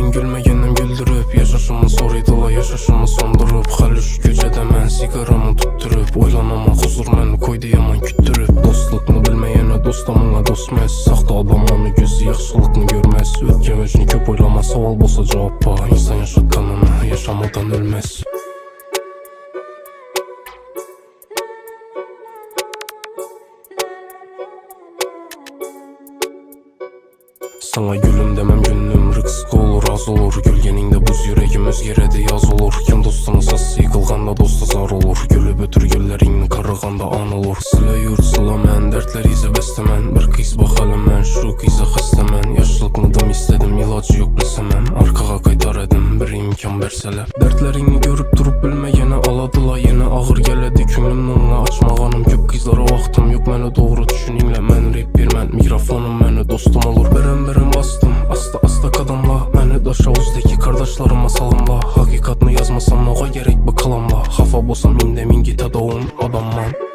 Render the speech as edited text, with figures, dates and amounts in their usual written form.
Güldürüp gülmegenim güldürüp, yaşaşımı soruydular yaşaşımı sondurup. Hal üç gecede men sigaramı tutturup, oylanama huzur meni koydu yaman küttürüp. Dostlukni bilmeyene dostamına dostmez, saxta adamlarni gözü yaxşılıkni görmez. Ötken öcünü köp oylama, savol bolsa cevap ba. İnsan yaşatkanını yaşamadan ölmez. Sana gülüm demem günüm rıksık olur az olur. Gülgeninde buz yüreğim özgeredi yaz olur. Kim dostunu sası yıkılganda dosta zar olur. Gülüp ötür güllerini karıganda an olur. Sıla yurt sıla men dertler izi bestemen. Bir kız bakalım men şu kıza xəstəmən. Yaşlıqnıdım istedim ilacı yok bilsemem. Arkağa kaytar edim bir imkan verseler. Dertlerini görüp durup bilmeyene aladılar yine ağır geledi. Künlüm onunla açmağanım köp kızlara vaxtım yok. Məni doğru düşününle men rap birmen. Mikrofonum məni dostum olur. Berem bastım asta asta kadamla. Məni daşa uzdaki kardeşlarıma salımla. Hakikatını yazmasam noğa gerek bu kalamla. Hafa bosam inde min git adamman.